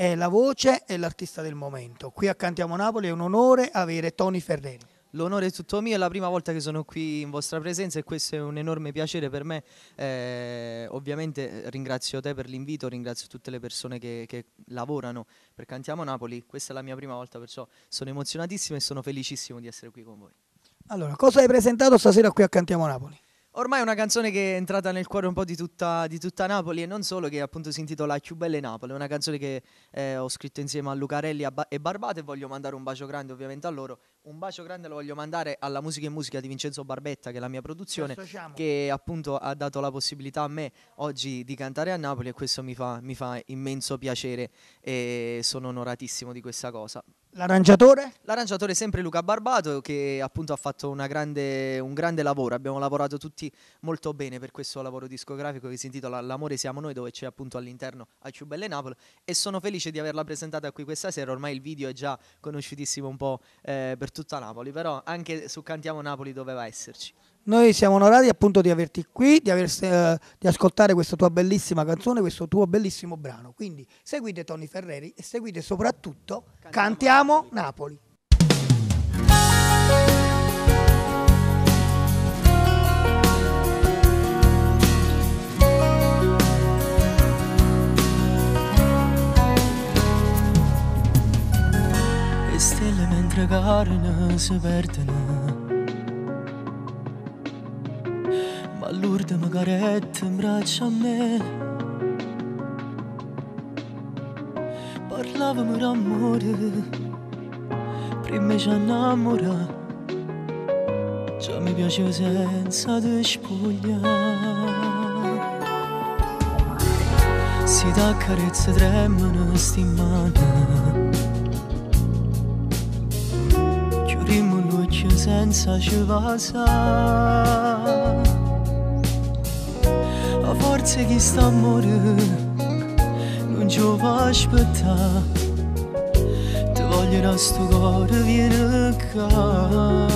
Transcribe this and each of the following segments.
è la voce e l'artista del momento. Qui a Cantiamo Napoli è un onore avere Tony Ferreri. L'onore è tutto mio, è la prima volta che sono qui in vostra presenza e questo è un enorme piacere per me. Ovviamente ringrazio te per l'invito, ringrazio tutte le persone che lavorano per Cantiamo Napoli. Questa è la mia prima volta, perciò sono emozionatissimo e sono felicissimo di essere qui con voi. Allora, cosa hai presentato stasera qui a Cantiamo Napoli? Ormai è una canzone che è entrata nel cuore un po' di tutta Napoli e non solo, che appunto si intitola Chiù Belle Napoli. È una canzone che ho scritto insieme a Lucarelli e Barbate e voglio mandare un bacio grande ovviamente a loro. Un bacio grande lo voglio mandare alla Musica e Musica di Vincenzo Barbetta, che è la mia produzione, che appunto ha dato la possibilità a me oggi di cantare a Napoli e questo mi fa immenso piacere e sono onoratissimo di questa cosa. L'arrangiatore? L'arrangiatore è sempre Luca Barbato, che appunto ha fatto un grande lavoro. Abbiamo lavorato tutti molto bene per questo lavoro discografico che si intitola L'amore siamo noi, dove c'è appunto all'interno A Chiù Belle Napoli, e sono felice di averla presentata qui questa sera. Ormai il video è già conosciutissimo un po' per tutta Napoli, però anche su Cantiamo Napoli doveva esserci. Noi siamo onorati appunto di averti qui, di ascoltare questa tua bellissima canzone, questo tuo bellissimo brano. Quindi seguite Tony Ferreri e seguite soprattutto Cantiamo Napoli. Le stelle mentre carne si perdono, ma Lourdes mi caretta in braccio a me. Parlavamo d'amore, prima ci innamorà, già mi piace senza te spogliare. Si t'accarezza tremano sti mani, chiudiamo l'occhio senza ci passare. A forza che sta a morire non ci fa aspettare, ti voglio da sto cuore, vieni qua.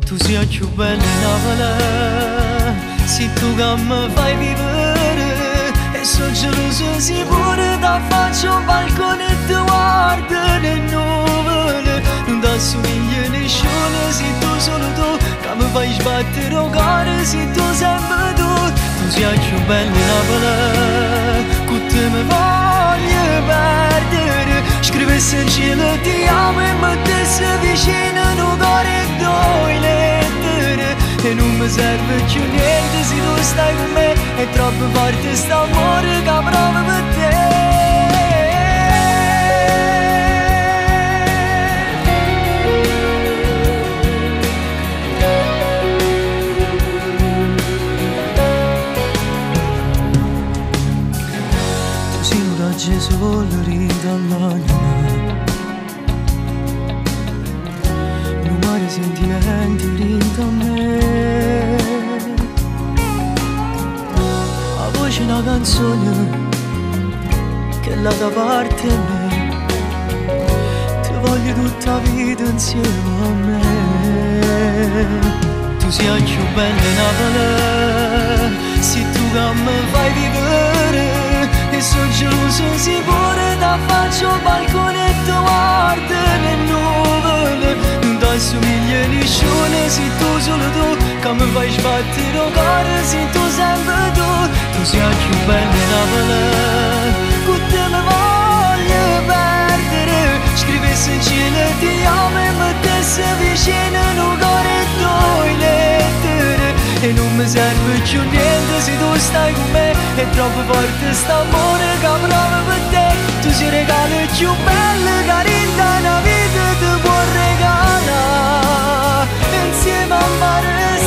Tu sei più bella Napoli, sei tu che mi fai vivere, e sono geloso sicuro, da faccio un balcone e ti guardo le nuvole. Non ti assomiglia nessuno, sei tu solo tu, che mi fai sbattere un cuore, sei tu sempre tu. Tu sei più bella Napoli, con te mi voglio perdere. Scrivessi in cielo ti amo e mettessi vicino in un cuore e due lettere. E non mi serve più niente se tu stai con me, è troppo forte st'amore che provo per te. Solo ridall'anima, non mare sentimenti rinda a me. La voce è una canzone che là da parte a me, ti voglio tutta la vita insieme a me. Tu sei più bella Napoli, sei tu che mi fai vivere, e sono geloso sicuro, da faccio un balcone e ti guardo le nuvole. Non ti assomiglia nessuno, sei tu solo tu, che mi fai sbattere un cuore, sei tu sempre tu. Tu sei più bella Napoli, con te mi voglio perdere. Scrivessi in cielo ti amo e mettessi vicino in un cuore e due lettere. E non mi serve più niente se tu stai con me, è troppo forte st'amore che provo per te. Tu sei il regalo più bello che rinda una vita ti può regalare, insieme a mare